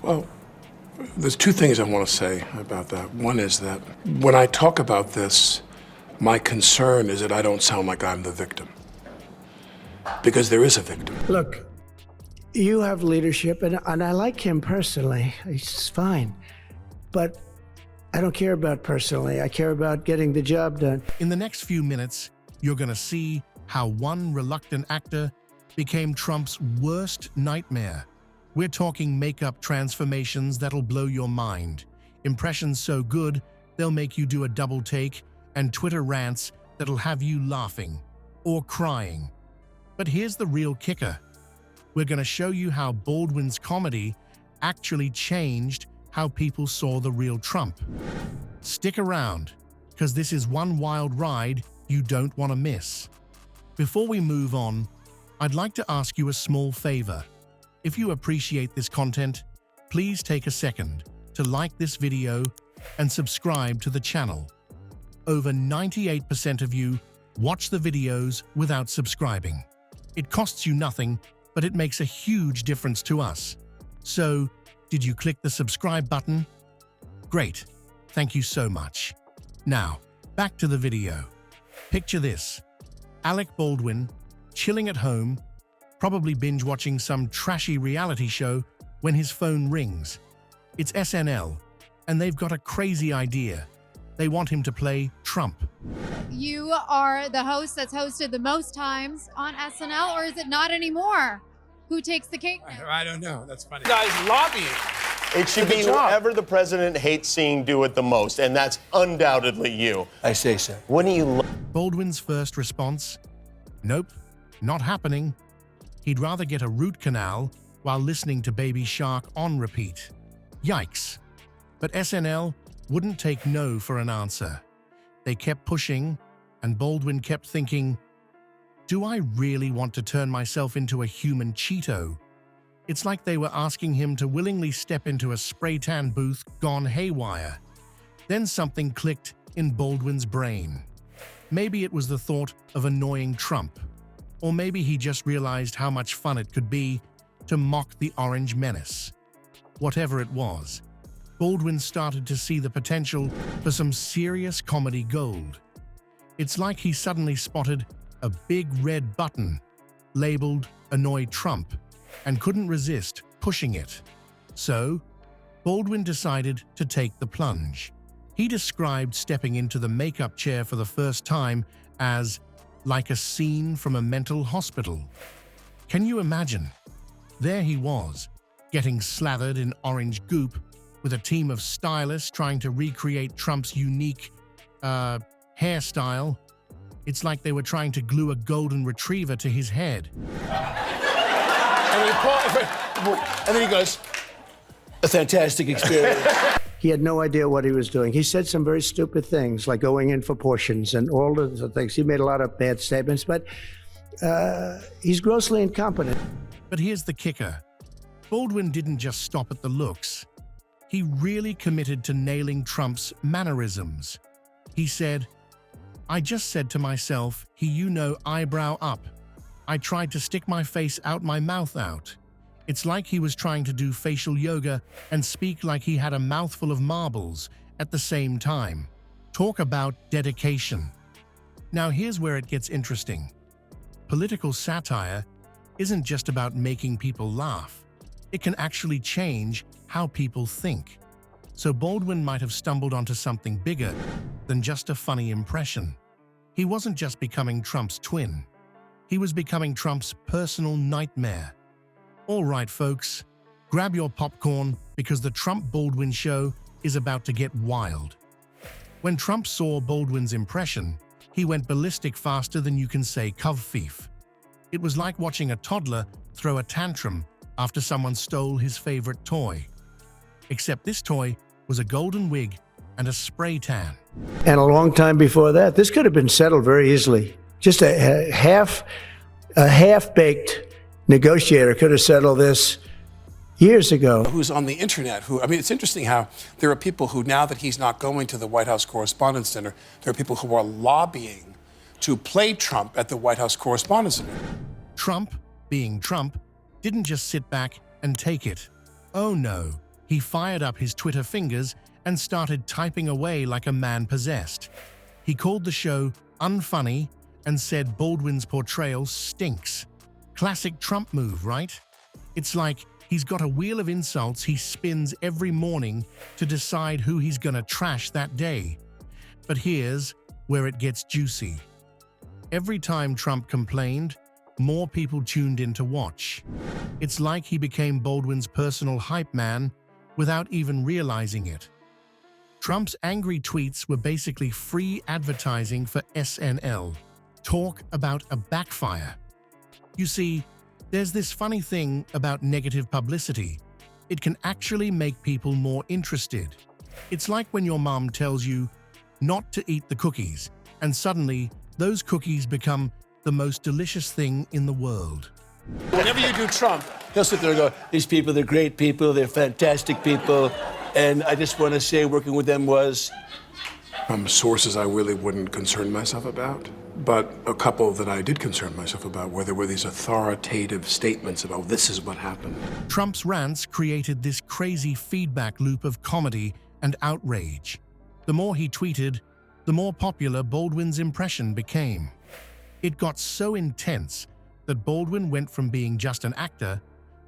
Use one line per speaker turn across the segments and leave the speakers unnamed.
Well, there's two things I want to say about that. One is that when I talk about this, my concern is that I don't sound like I'm the victim. Because there is a victim.
Look, you have leadership, and I like him personally. He's fine. But I don't care about personally. I care about getting the job done.
In the next few minutes, you're going to see how one reluctant actor became Trump's worst nightmare. We're talking makeup transformations that'll blow your mind, impressions so good they'll make you do a double take, and Twitter rants that'll have you laughing or crying. But here's the real kicker. We're going to show you how Baldwin's comedy actually changed how people saw the real Trump. Stick around, because this is one wild ride you don't want to miss. Before we move on, I'd like to ask you a small favor. If you appreciate this content, please take a second to like this video and subscribe to the channel. Over 98% of you watch the videos without subscribing. It costs you nothing, but it makes a huge difference to us. So, did you click the subscribe button? Great, thank you so much. Now, back to the video. Picture this: Alec Baldwin, chilling at home, probably binge-watching some trashy reality show when his phone rings. It's SNL, and they've got a crazy idea. They want him to play Trump.
You are the host that's hosted the most times on SNL, or is it not anymore? Who takes the cake now?
I don't know. That's funny.
You guys lobbying.
It should be whoever the president hates seeing do it the most, and that's undoubtedly you.
I say so.
Wouldn't you
Baldwin's first response? Nope, not happening. He'd rather get a root canal while listening to Baby Shark on repeat. Yikes. But SNL wouldn't take no for an answer. They kept pushing, and Baldwin kept thinking, do I really want to turn myself into a human Cheeto? It's like they were asking him to willingly step into a spray tan booth gone haywire. Then something clicked in Baldwin's brain. Maybe it was the thought of annoying Trump, or maybe he just realized how much fun it could be to mock the Orange Menace. Whatever it was, Baldwin started to see the potential for some serious comedy gold. It's like he suddenly spotted a big red button labeled Annoy Trump and couldn't resist pushing it. So, Baldwin decided to take the plunge. He described stepping into the makeup chair for the first time as like a scene from a mental hospital. Can you imagine? There he was, getting slathered in orange goop with a team of stylists trying to recreate Trump's unique, hairstyle. It's like they were trying to glue a golden retriever to his head.
And then he goes, a fantastic experience.
He had no idea what he was doing. He said some very stupid things, like going in for portions and all of the things. He made a lot of bad statements, but he's grossly incompetent.
But here's the kicker. Baldwin didn't just stop at the looks. He really committed to nailing Trump's mannerisms. He said, I just said to myself, eyebrow up. I tried to stick my face out, my mouth out. It's like he was trying to do facial yoga and speak like he had a mouthful of marbles at the same time. Talk about dedication. Now here's where it gets interesting. Political satire isn't just about making people laugh. It can actually change how people think. So Baldwin might have stumbled onto something bigger than just a funny impression. He wasn't just becoming Trump's twin. He was becoming Trump's personal nightmare. All right, folks, grab your popcorn because the Trump-Baldwin show is about to get wild. When Trump saw Baldwin's impression, he went ballistic faster than you can say covfeef. It was like watching a toddler throw a tantrum after someone stole his favorite toy. Except this toy was a golden wig and a spray tan.
And a long time before that, this could have been settled very easily. Just a half-baked negotiator could have settled this years ago.
Who's on the internet, it's interesting how there are people who, now that he's not going to the White House Correspondents' Dinner, there are people who are lobbying to play Trump at the White House Correspondents' Dinner.
Trump, being Trump, didn't just sit back and take it. Oh no, He fired up his Twitter fingers and started typing away like a man possessed. He called the show unfunny and said Baldwin's portrayal stinks. Classic Trump move, right? It's like he's got a wheel of insults he spins every morning to decide who he's gonna trash that day. But here's where it gets juicy. Every time Trump complained, more people tuned in to watch. It's like he became Baldwin's personal hype man without even realizing it. Trump's angry tweets were basically free advertising for SNL. Talk about a backfire. You see, there's this funny thing about negative publicity. It can actually make people more interested. It's like when your mom tells you not to eat the cookies, and suddenly those cookies become the most delicious thing in the world.
Whenever you do Trump, he'll sit there and go, these people, they're great people, they're fantastic people. And I just want to say working with them was...
Sources I really wouldn't concern myself about, but a couple that I did concern myself about, where there were these authoritative statements about this is what happened.
Trump's rants created this crazy feedback loop of comedy and outrage. The more he tweeted, the more popular Baldwin's impression became. It got so intense that Baldwin went from being just an actor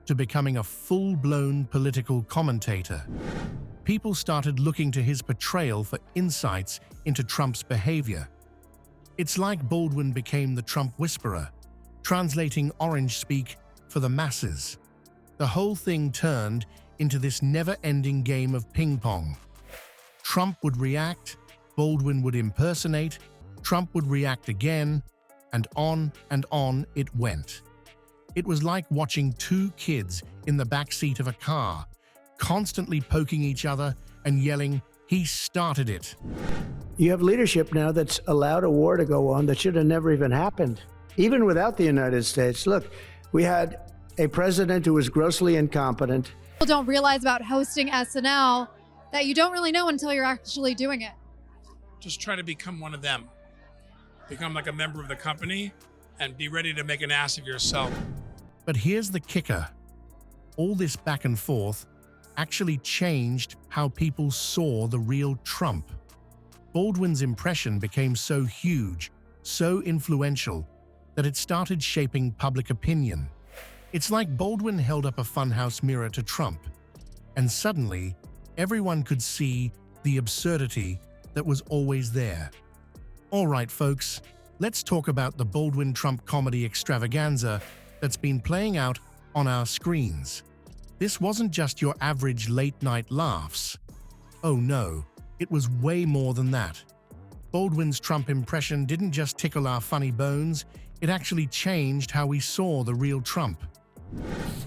to becoming a full-blown political commentator. People started looking to his portrayal for insights into Trump's behavior. It's like Baldwin became the Trump whisperer, translating orange speak for the masses. The whole thing turned into this never-ending game of ping-pong. Trump would react, Baldwin would impersonate, Trump would react again, and on it went. It was like watching two kids in the backseat of a car, constantly poking each other and yelling, "He started it."
You have leadership now that's allowed a war to go on that should have never even happened, even without the United States. Look, we had a president who was grossly incompetent.
People don't realize about hosting SNL that you don't really know until you're actually doing it.
Just try to become one of them. Become like a member of the company and be ready to make an ass of yourself.
But here's the kicker. All this back and forth actually changed how people saw the real Trump. Baldwin's impression became so huge, so influential, that it started shaping public opinion. It's like Baldwin held up a funhouse mirror to Trump, and suddenly, everyone could see the absurdity that was always there. All right, folks, let's talk about the Baldwin-Trump comedy extravaganza that's been playing out on our screens. This wasn't just your average late-night laughs. Oh no, it was way more than that. Baldwin's Trump impression didn't just tickle our funny bones, it actually changed how we saw the real Trump.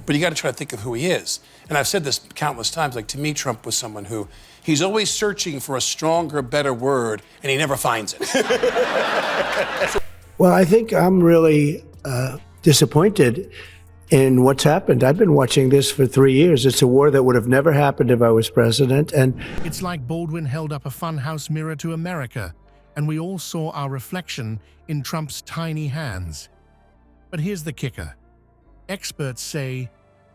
But you got to try to think of who he is. And I've said this countless times, like, to me, Trump was someone who, he's always searching for a stronger, better word, and he never finds it.
Well, I think I'm really disappointed in what's happened. I've been watching this for 3 years. It's a war that would have never happened if I was president. And
It's like Baldwin held up a funhouse mirror to America, and we all saw our reflection in Trump's tiny hands. But here's the kicker. Experts say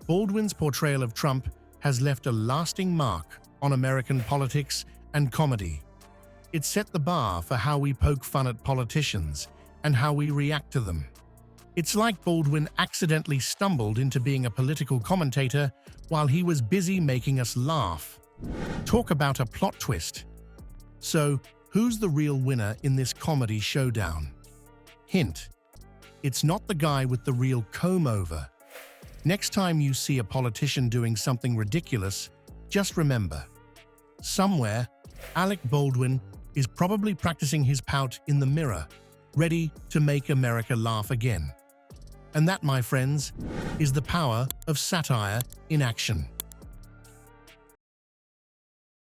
Baldwin's portrayal of Trump has left a lasting mark on American politics and comedy. It set the bar for how we poke fun at politicians and how we react to them. It's like Baldwin accidentally stumbled into being a political commentator while he was busy making us laugh. Talk about a plot twist. So, who's the real winner in this comedy showdown? Hint: it's not the guy with the real comb-over. Next time you see a politician doing something ridiculous, just remember, somewhere, Alec Baldwin is probably practicing his pout in the mirror, ready to make America laugh again. And that, my friends, is the power of satire in action.